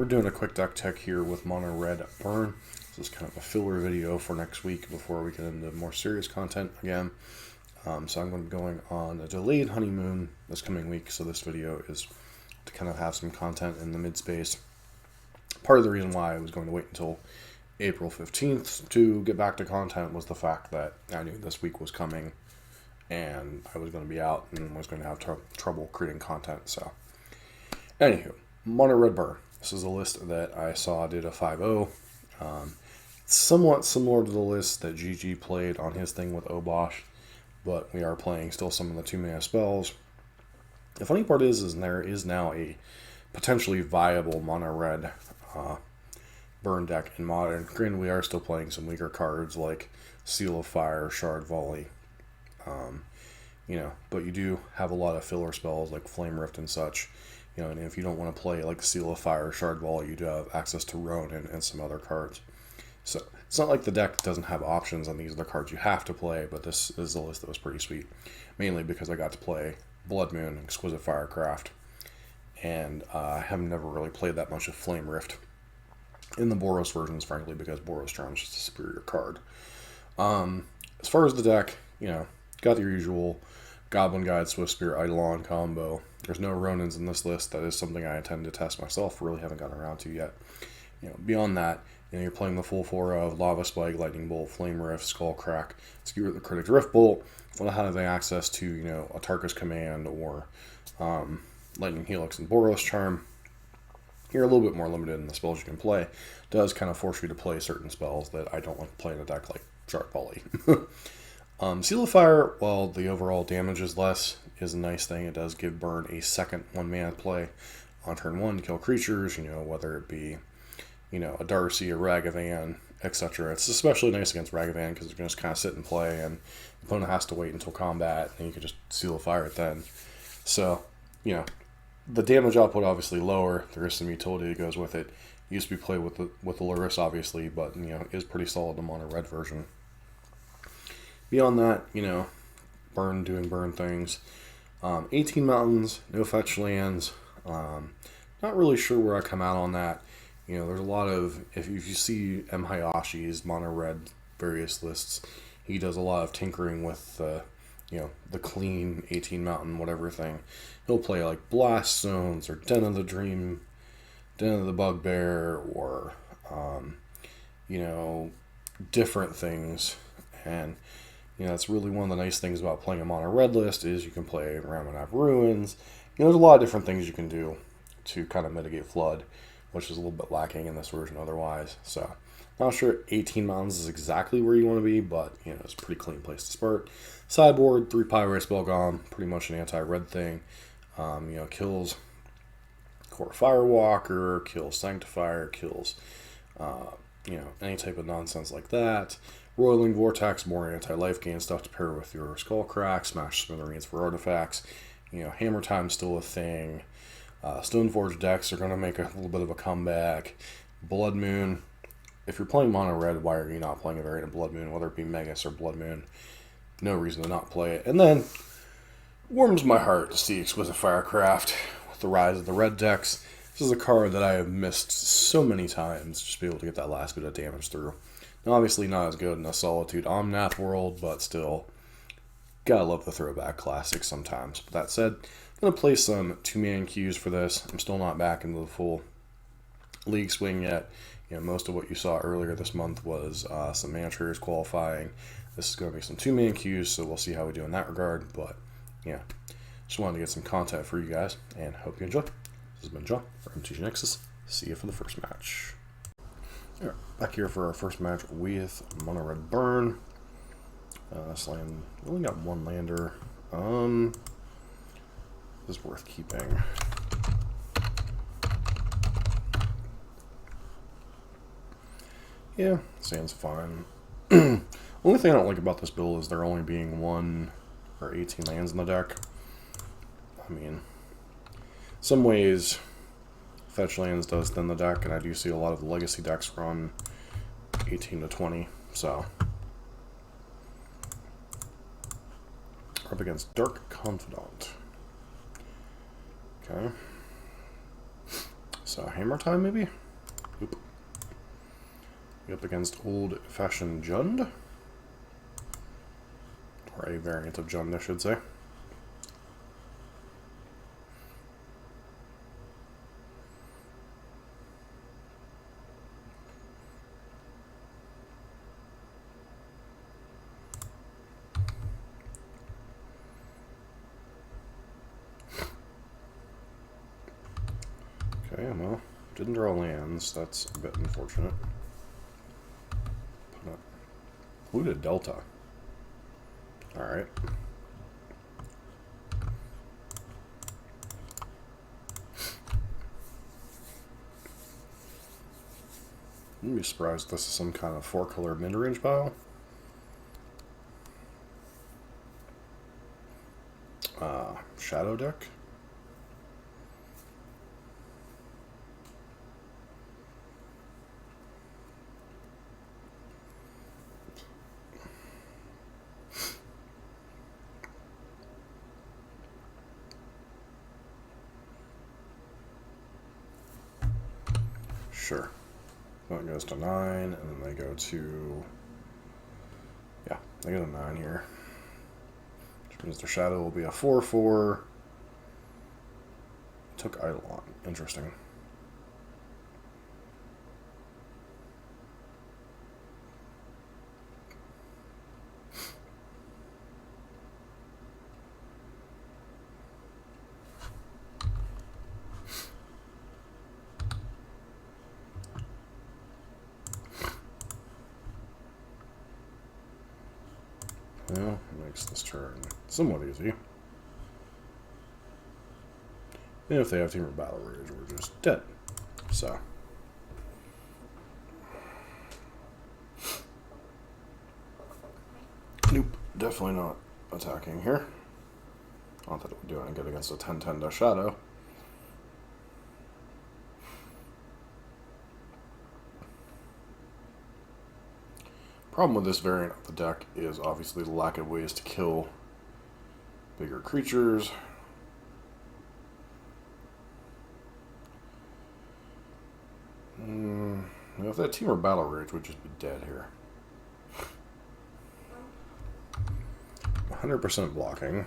we're doing a quick deck tech here with Mono Red Burn. This is kind of a filler video for next week before we get into more serious content again. So I'm going to be going on a delayed honeymoon this coming week, so this video is to kind of have some content in the mid-space. Part of the reason why I was going to wait until April 15th to get back to content was the fact that I knew this week was coming and I was going to be out and was going to have trouble creating content. So, anywho, Mono Red Burn. This is a list that I saw did a 5-0. Somewhat similar to the list that GG played on his thing with Obosh, but we are playing still some of the 2-mana spells. The funny part is there is now a potentially viable Mono Red burn deck in Modern. Granted, we are still playing some weaker cards like Seal of Fire, Shard Volley, but you do have a lot of filler spells like Flame Rift and such. And if you don't want to play like Seal of Fire, Shard Volley, you do have access to Ronin and some other cards. So it's not like the deck doesn't have options on these are the cards you have to play, but this is a list that was pretty sweet. Mainly because I got to play Blood Moon, Exquisite Firecraft, and I have never really played that much of Flame Rift in the Boros versions, frankly, because Boros Charm is just a superior card. As far as the deck, got the usual Goblin Guide, Swift Spear, Eidolon combo. There's no Ronins in this list. That is something I intend to test myself. Really haven't gotten around to yet. Beyond that, you're playing the full 4 of Lava Spike, Lightning Bolt, Flame Rift, Skull Crack, Skewer the Critic, Drift Bolt. Well, having access to a Tarkus Command or Lightning Helix and Boros Charm. You're a little bit more limited in the spells you can play. It does kind of force you to play certain spells that I don't like to play in a deck, like Shard Volley. Seal of Fire, while the overall damage is less, is a nice thing. It does give Burn a second 1-mana play on turn 1 to kill creatures, whether it be, a Darcy, a Ragavan, etc. It's especially nice against Ragavan because it's going to just kind of sit and play, and the opponent has to wait until combat, and you can just Seal of Fire it then. So, the damage output obviously lower. There is some utility that goes with it. Used to be played with the Lurrus, obviously, but is pretty solid in the Mono Red version. Beyond that, Burn doing Burn things. 18 mountains, no fetch lands. Not really sure where I come out on that. There's a lot of, if you see M. Hayashi's Mono Red various lists, he does a lot of tinkering with the clean 18 mountain whatever thing. He'll play like Blast Zones or Den of the Dream, Den of the Bugbear, or different things. And that's really one of the nice things about playing a Mono Red list is you can play Ramunap Ruins. There's a lot of different things you can do to kind of mitigate flood, which is a little bit lacking in this version otherwise. So, not sure 18 mountains is exactly where you want to be, but it's a pretty clean place to start. Sideboard, 3 Pyrite Spellgone, pretty much an anti-red thing. Kills Core Firewalker, kills Sanctifier, kills any type of nonsense like that. Roiling Vortex, more anti-life gain stuff to pair with your Skull Crack, Smash Smithereens for artifacts. Hammer Time's still a thing. Stoneforge decks are going to make a little bit of a comeback. Blood Moon. If you're playing Mono Red, why are you not playing a variant of Blood Moon, whether it be Megas or Blood Moon? No reason to not play it. And then, warms my heart to see Exquisite Firecraft with the rise of the red decks. This is a card that I have missed so many times, just to be able to get that last bit of damage through. Now, obviously not as good in a Solitude Omnath world, but still, gotta love the throwback classics sometimes. But that said, I'm going to play some 2-man queues for this. I'm still not back into the full league swing yet. Most of what you saw earlier this month was some Mantras qualifying. This is going to be some 2-man queues, so we'll see how we do in that regard. But, just wanted to get some content for you guys, and hope you enjoy. This has been John from MTG Nexus. See you for the first match. All right, back here for our first match with Mono Red Burn. This land, we only got 1 lander. This is worth keeping. Yeah, sand's fine. Only thing I don't like about this build is there only being 1 or 18 lands in the deck. I mean, some ways fetch lands does thin the deck, and I do see a lot of the legacy decks run 18 to 20, so. We're up against Dark Confidant. Okay. So hammer time maybe? Oop. Up against old-fashioned Jund. Or a variant of Jund, I should say. Okay, well, didn't draw lands. That's a bit unfortunate. Polluted Delta. Alright. Wouldn't be surprised if this is some kind of 4-color mid-range pile. Shadow deck. Sure. That goes to 9, and then they go to... Yeah, they go to 9 here. Which means their shadow will be a 4/4. Took Eidolon. Interesting. Well, it makes this turn somewhat easy. And if they have Team of Battle Rage, we're just dead. So. Nope, definitely not attacking here. Not that it would do any good against a 10/10 Shadow. Problem with this variant of the deck is obviously the lack of ways to kill bigger creatures. If that Team or Battle Rage would just be dead here. 100% blocking.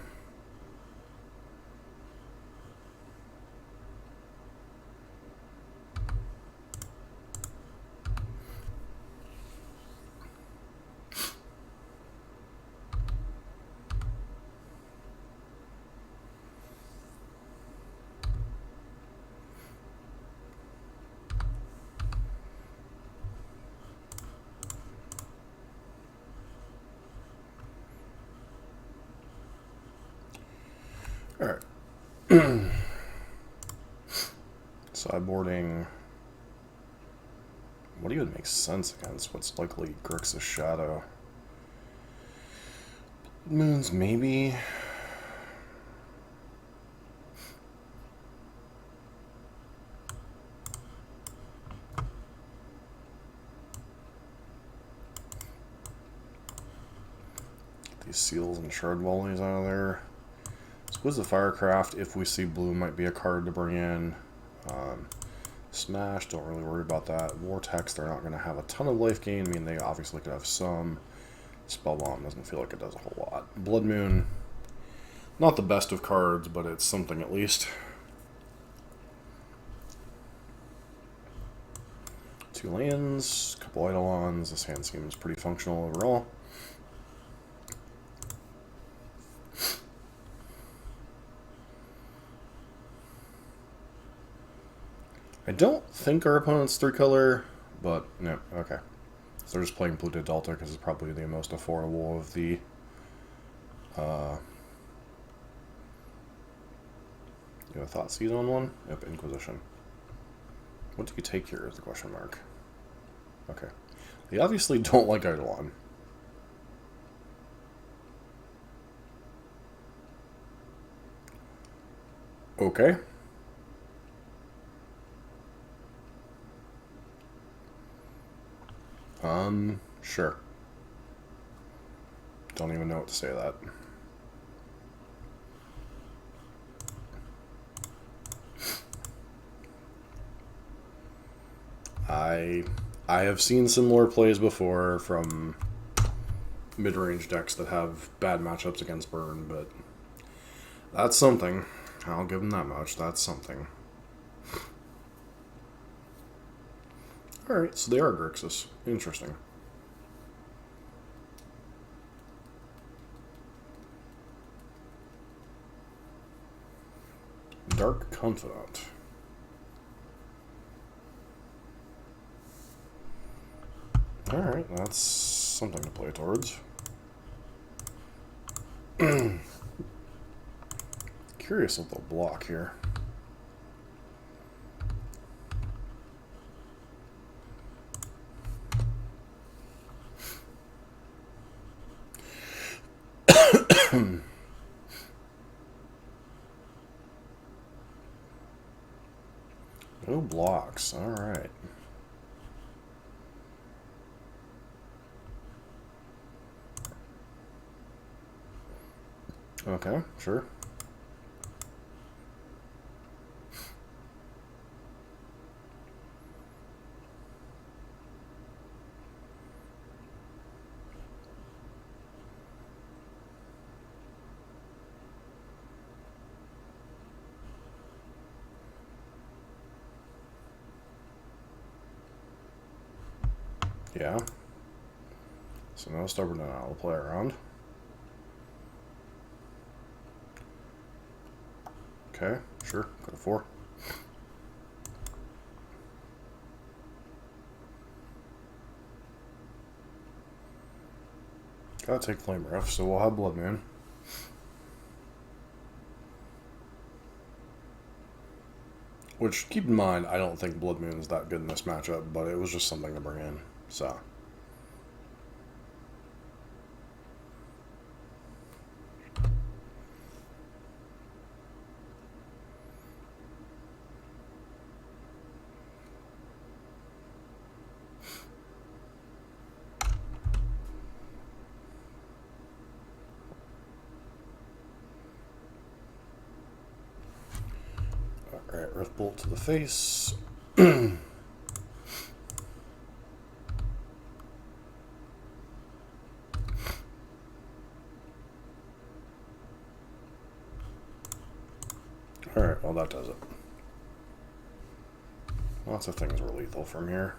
Alright. Sideboarding. What even makes sense against what's likely Grixis Shadow? Moons, maybe. Get these seals and shard volleys out of there. Squeeze the Firecraft if we see blue might be a card to bring in. Smash, don't really worry about that. Vortex, they're not going to have a ton of life gain. I mean, they obviously could have some. Spellbomb doesn't feel like it does a whole lot. Blood Moon, not the best of cards, but it's something at least. 2 lands, a couple Eidolons. This hand seems pretty functional overall. I don't think our opponent's 3-color, but no, okay. So they're just playing Polluted Delta because it's probably the most affordable of the you have a Thoughtseize on one? Yep, Inquisition. What do you take here is the question mark. Okay. They obviously don't like Eidolon. Okay. Sure. Don't even know what to say to that. I have seen similar plays before from mid-range decks that have bad matchups against burn, but that's something. I'll give them that much. That's something. Alright, so they are Grixis. Interesting. Dark Confidant. Alright, that's something to play towards. Curious what they'll block here. No blocks, alright. Okay, sure. Yeah. So no stubborn and I'll play around. Okay, sure. Go to 4. Gotta take Flame Rift, so we'll have Blood Moon. Which, keep in mind, I don't think Blood Moon is that good in this matchup, but it was just something to bring in, so. Alright, Rift Bolt to the face. Alright, well that does it. Lots of things were lethal from here.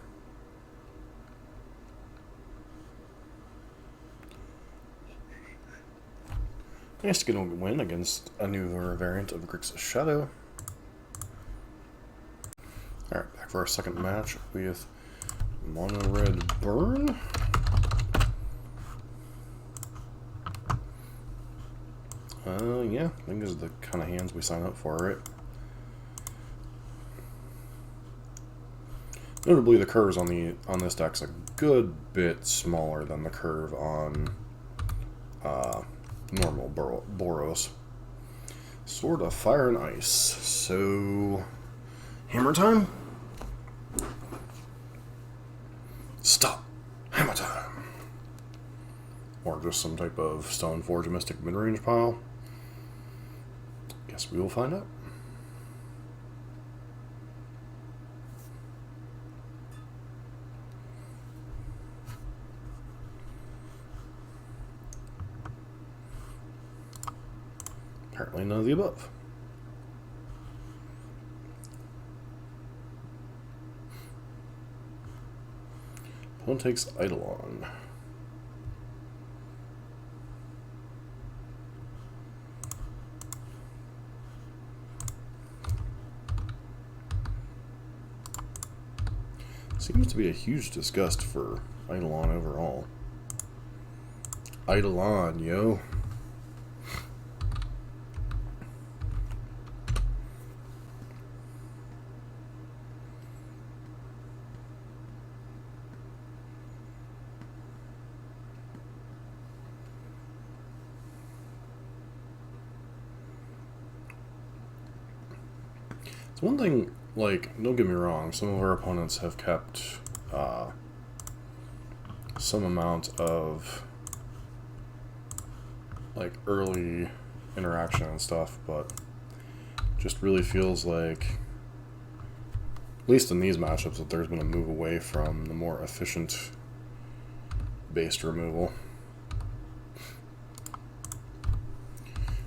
Nice to get a win against a newer variant of Grixis Shadow. Alright, back for our second match with Mono Red Burn. Yeah, I think this is the kind of hands we sign up for, right? Notably, the curves on this deck's a good bit smaller than the curve on normal Boros. Sword of Fire and Ice. So, hammer time? Stop! Hammer time! Or just some type of Stoneforge Mystic mid-range pile. Guess we will find out. Apparently none of the above. Opponent takes Eidolon. Seems to be a huge disgust for Eidolon overall. Eidolon, yo. It's one thing, like, don't get me wrong, some of our opponents have kept some amount of like early interaction and stuff, but just really feels like least in these matchups, that there's been a move away from the more efficient based removal.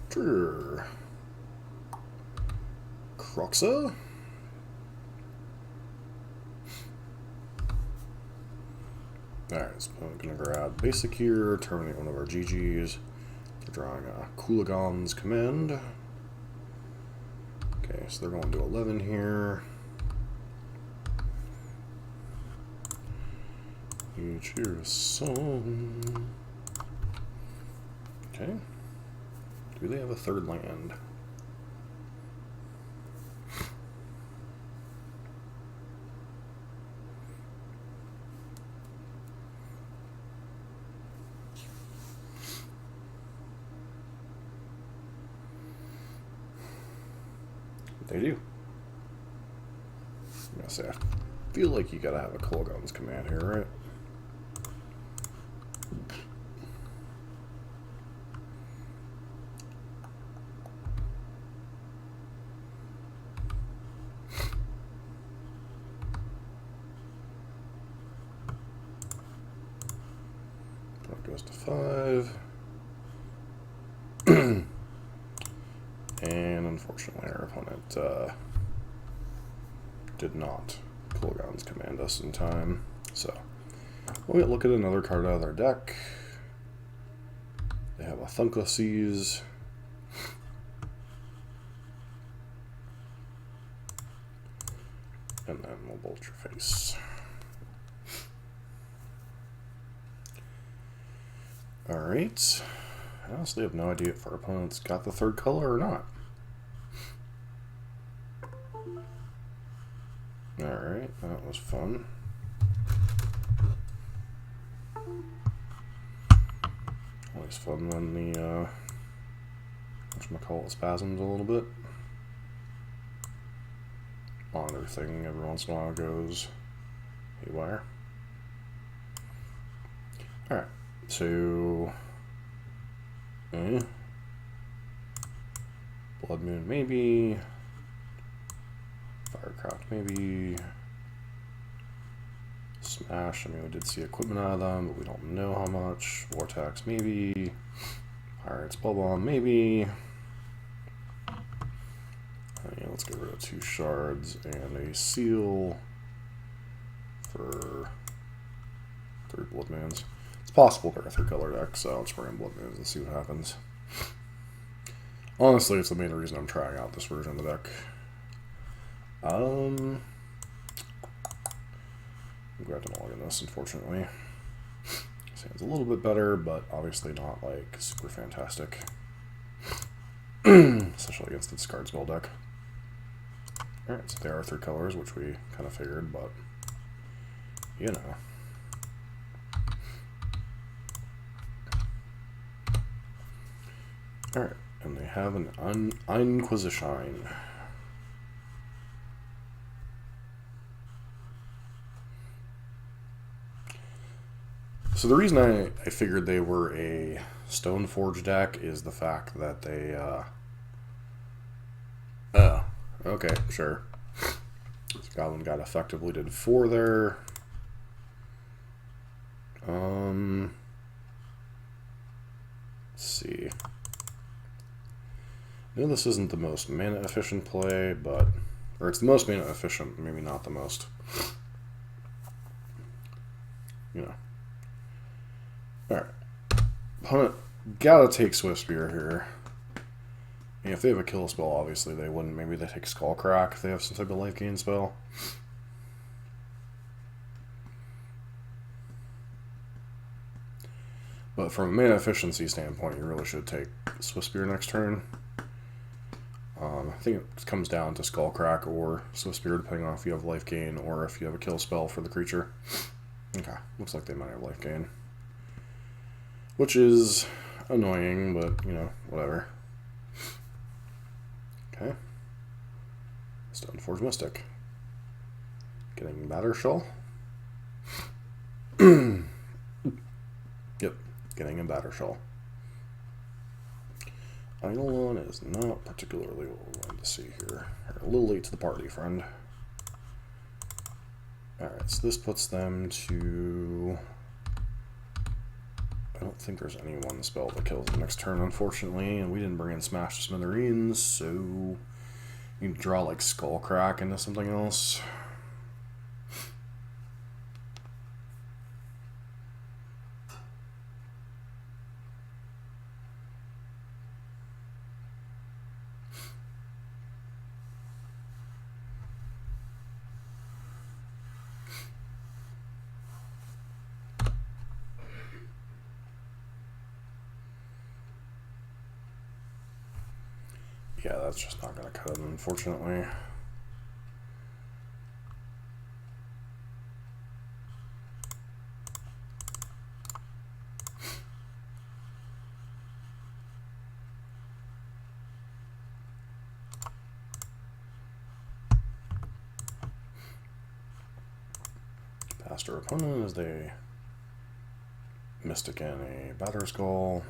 Trigger. Croxa. Alright, so I'm going to grab basic here, terminate one of our GGs. They're drawing a Cooligan's Command. Okay, so they're going to 11 here. You choose some. Okay. Do they have a third land? They do. I'm gonna say, I feel like you gotta have a Cooligan's Command here, right? That goes to 5. And unfortunately, our opponent did not Cooligan's Command us in time. So we'll look at another card out of their deck. They have a Thunkless. And then we'll bolt your face. Alright. I honestly have no idea if our opponent's got the third color or not. Alright, that was fun. Always fun when the, whatchamacallit, spasms a little bit. Honor thing every once in a while goes haywire. Alright, so... Blood Moon maybe. Firecraft maybe. Smash, I mean we did see equipment out of them, but we don't know how much. Vortex maybe. Pirates Spell Bomb maybe. Yeah, let's get rid of 2 shards and a seal for 3 Blood Moons. It's possible they're a 3-color deck, so I'll just bring in Blood Moons and see what happens. Honestly, it's the main reason I'm trying out this version of the deck. I'm glad to log in this, unfortunately. Sounds a little bit better, but obviously not like super fantastic. Especially against the discard spell deck. Alright, so they are 3 colors, which we kind of figured, but you know. Alright, and they have an Inquisition. So the reason I figured they were a Stoneforge deck is the fact that they, oh, okay, sure. So Goblin God effectively did 4 there. Let's see. I know this isn't the most mana efficient play, but, or it's the most mana efficient, maybe not the most, you know. Alright. Opponent gotta take Swift Spear here. And if they have a kill spell, obviously they wouldn't. Maybe they take Skullcrack if they have some type of life gain spell. But from a mana efficiency standpoint, you really should take Swift Spear next turn. I think it comes down to Skullcrack or Swift Spear, depending on if you have life gain or if you have a kill spell for the creature. Okay, looks like they might have life gain. Which is annoying, but, you know, whatever. Okay. Stoneforge Mystic. Getting Battershell. Yep, getting a Battershell. Eidolon is not particularly what we wanted to see here. We're a little late to the party, friend. Alright, so this puts them to... I don't think there's any one spell that kills the next turn, unfortunately, and we didn't bring in Smash to Smithereens, so you can draw like Skullcrack into something else. Yeah, that's just not going to cut it, unfortunately. Past our opponent as they Mystic in a Batter Skull.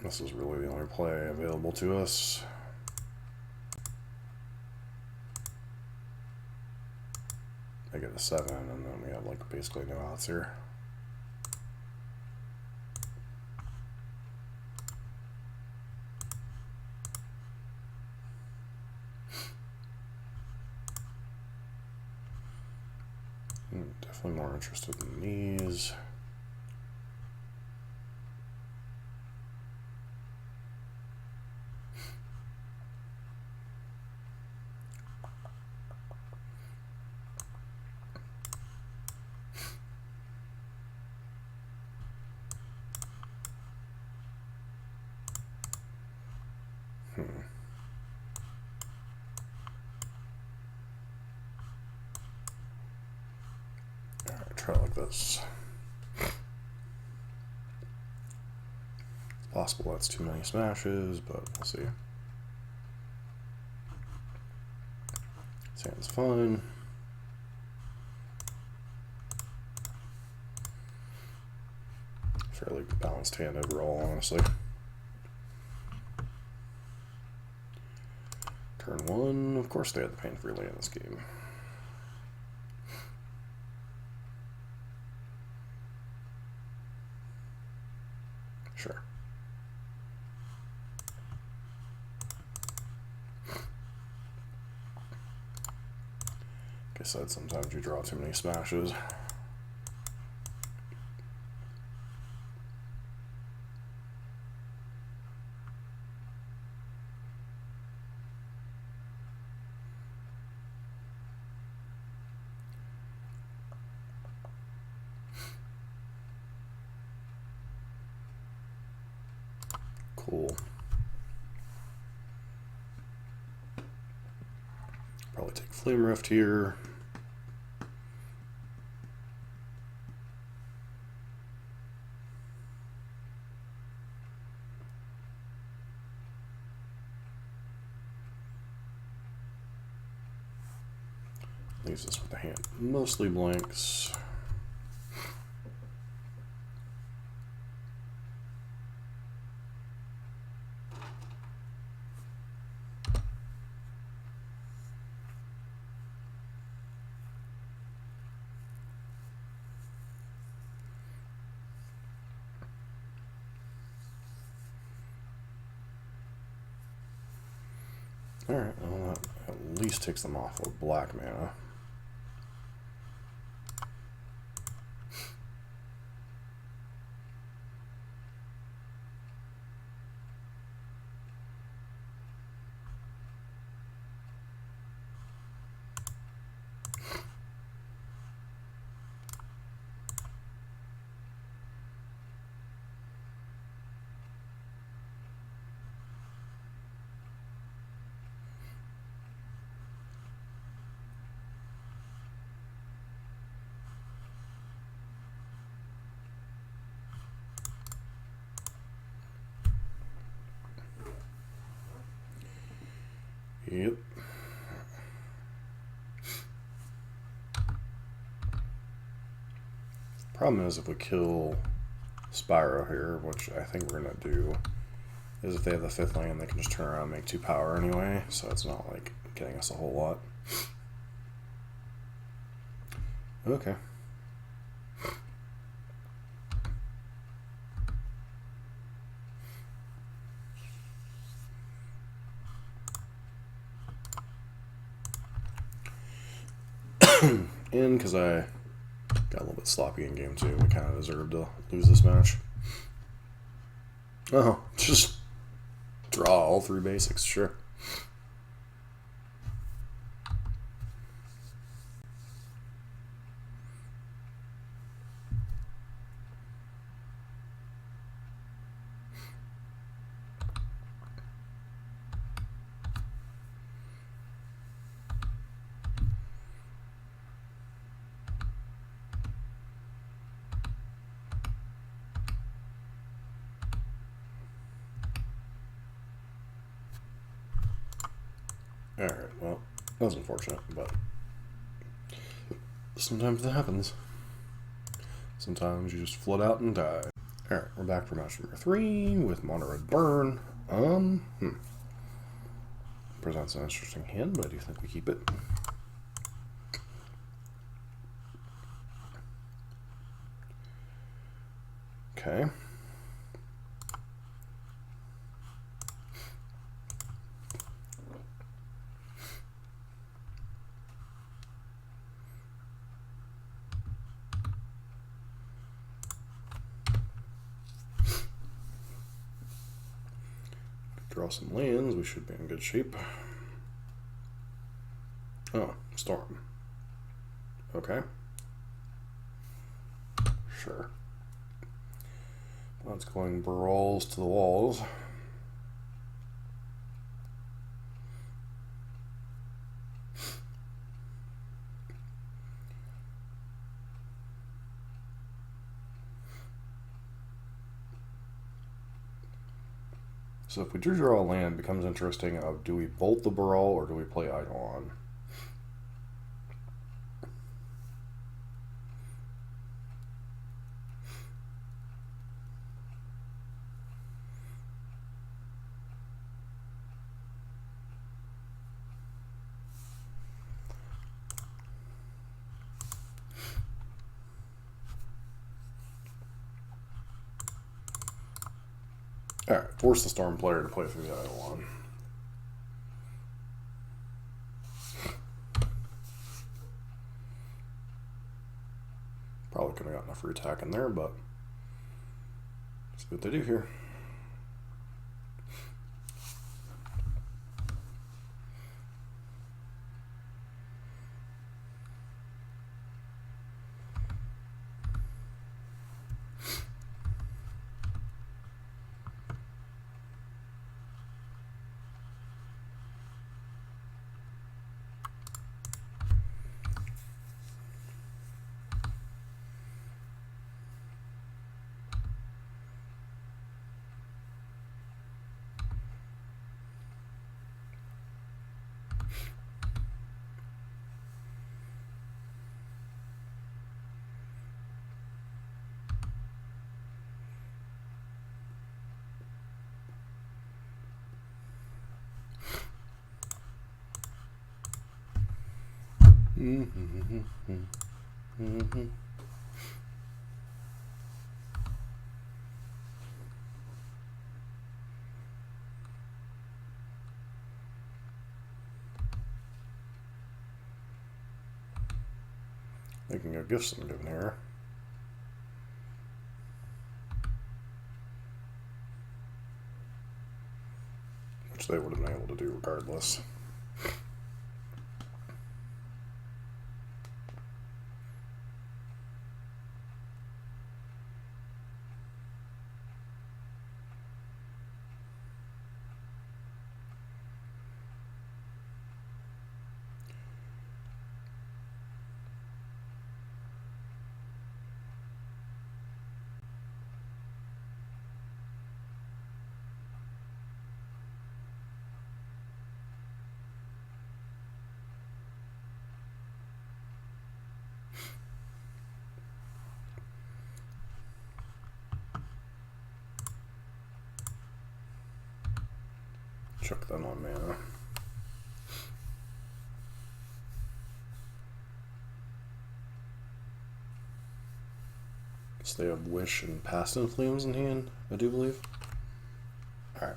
This is really the only play available to us. I get a 7, and then we have like basically no outs here. Definitely more interested in these. Alright, try it like this. It's possible that's too many smashes, but we'll see. This hand's fine. Fairly balanced hand overall, honestly. Turn 1, of course they had the pain freely in this game. Sure. Like I said, sometimes you draw too many smashes. Cool. Probably take Flame Rift here. Leaves us with the hand mostly blanks. Alright, well that at least takes them off of black mana. Yep. Problem is if we kill Spyro here, which I think we're going to do, is if they have the 5th land, they can just turn around and make 2 power anyway, so it's not like getting us a whole lot. Okay. And because I got a little bit sloppy in game 2, we kind of deserved to lose this match. Oh, just draw all 3 basics, sure. Alright, well, that was unfortunate, but sometimes that happens. Sometimes you just flood out and die. Alright, we're back for match number 3 with Mono Red Burn. Presents an interesting hand, but I do think we keep it. Okay. Draw some lands, we should be in good shape. Oh, Storm. Okay. Sure. That's going brawls to the walls. So if we do draw a land, it becomes interesting of do we bolt the brawl or do we play Eidolon? Alright, force the Storm player to play through the Eidolon. Probably could have gotten a free attack in there, but let's see what they do here. They can go gift some given here. Which they would have been able to do regardless. Chuck that on mana. So they have Wish and Past Inflames in hand, I do believe. Alright.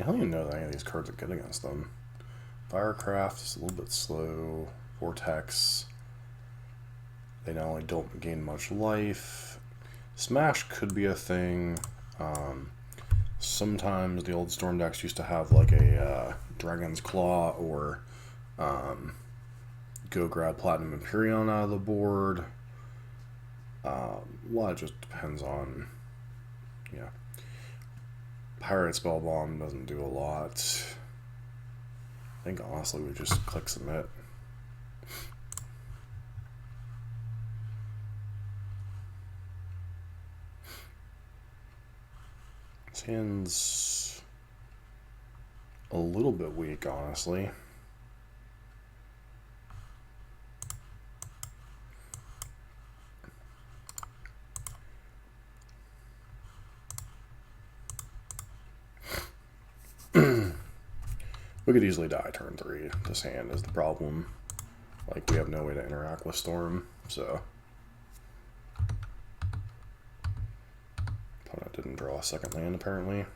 I don't even know that any of these cards are good against them. Firecraft is a little bit slow. Vortex. They not only don't gain much life. Smash could be a thing. Sometimes the old Storm decks used to have like a Dragon's Claw or go grab Platinum Imperion out of the board. A lot just depends on, yeah. Pirate Spell Bomb doesn't do a lot. I think honestly we just click submit. This hand's a little bit weak, honestly. We could easily die turn 3. This hand is the problem. Like, we have no way to interact with Storm, so. Opponent didn't draw a second land, apparently.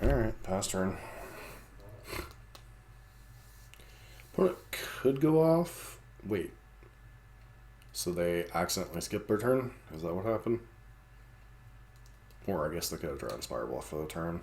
Alright, pass turn. Opponent could go off. Wait. So they accidentally skipped their turn? Is that what happened? Or I guess they could have drawn Inspire Bluff for the turn.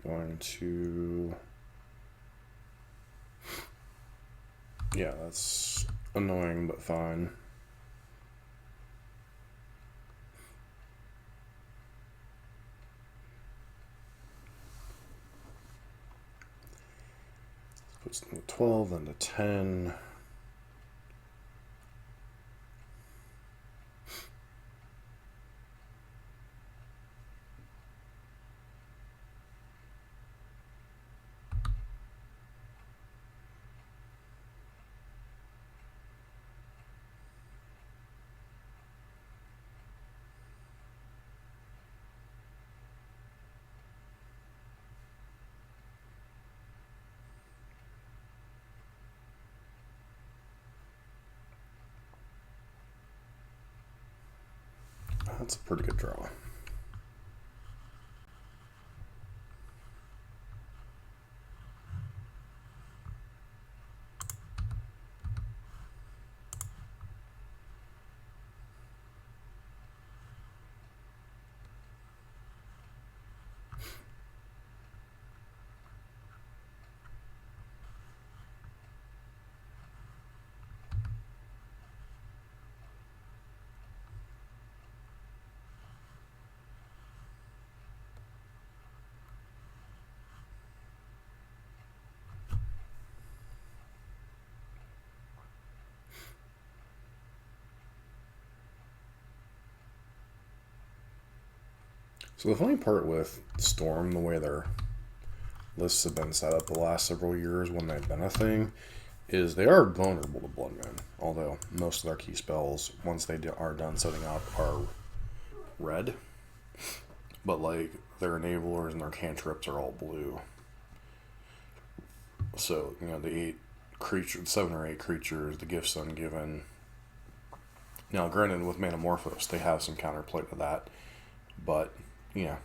Going to, yeah, that's annoying but fine. Puts them to 12, then to 10. That's a pretty good draw. So the funny part with Storm, the way their lists have been set up the last several years when they've been a thing, is they are vulnerable to Blood Moon. Although most of their key spells, once they are done setting up, are red. But like their enablers and their cantrips are all blue. So, you know, the 7 or 8 creatures, the Gifts Ungiven, Now, granted, with Manamorphose, they have some counterplay to that, but, you know,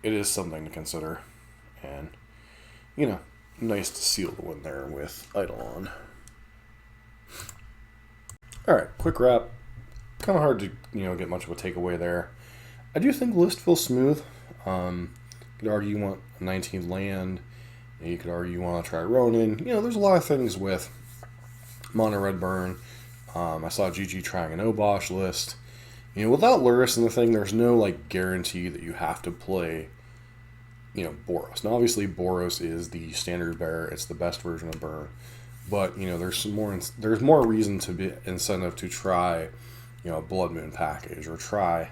it is something to consider, and, you know, nice to seal the win there with Eidolon. Alright, quick wrap. Kind of hard to, get much of a takeaway there. I do think the list feels smooth. You could argue you want a 19th land. You could argue you want to try Ronin. There's a lot of things with Mono Red Burn. I saw GG trying an Obosh list. Without Lurrus in the thing, there's no, guarantee that you have to play, Boros. Now, obviously, Boros is the standard bearer. It's the best version of Burn. But, there's more reason to be incentive to try, a Blood Moon package or try,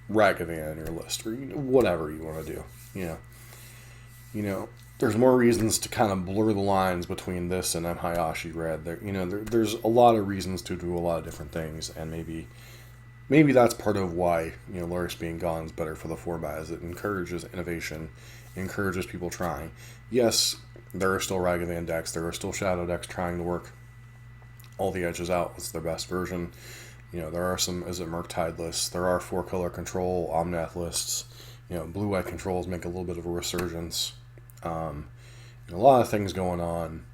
Ragavan in your list or whatever you want to do, there's more reasons to kind of blur the lines between this and Hayashi Red. There's a lot of reasons to do a lot of different things, and maybe that's part of why Lurrus being gone is better for the format, as it encourages innovation, encourages people trying. Yes, there are still Ragavan decks, there are still Shadow decks trying to work all the edges out. What's their best version? There are some Murktide lists, there are 4-color control Omnath lists. Blue-white controls make a little bit of a resurgence. A lot of things going on.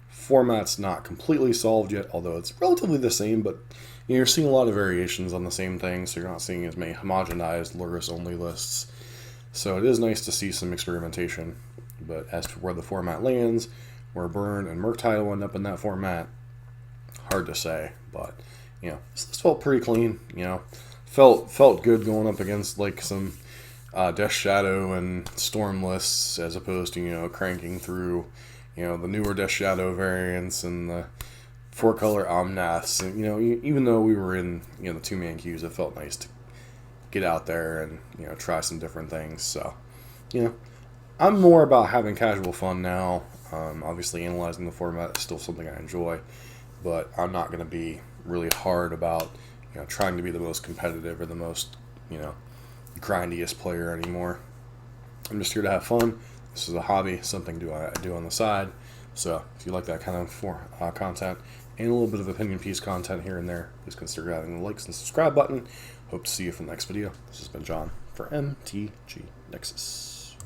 Format's not completely solved yet, although it's relatively the same, but you're seeing a lot of variations on the same thing, so you're not seeing as many homogenized Lurrus-only lists. So it is nice to see some experimentation, but as to where the format lands, where Burn and Murktide will end up in that format, hard to say, but, this felt pretty clean, felt good going up against, some Death Shadow and Storm lists, as opposed to, cranking through, the newer Death Shadow variants and the 4-color Omnaths. And, even though we were in, the 2-man queues, it felt nice to get out there and, try some different things. So, I'm more about having casual fun now. Obviously, analyzing the format is still something I enjoy, but I'm not going to be really hard about, trying to be the most competitive or the most, grindiest player anymore. I'm just here to have fun. This is a hobby, something I do on the side. So if you like that kind of content and a little bit of opinion piece content here and there, please consider grabbing the likes and subscribe button. Hope to see you for the next video. This has been John for MTG Nexus.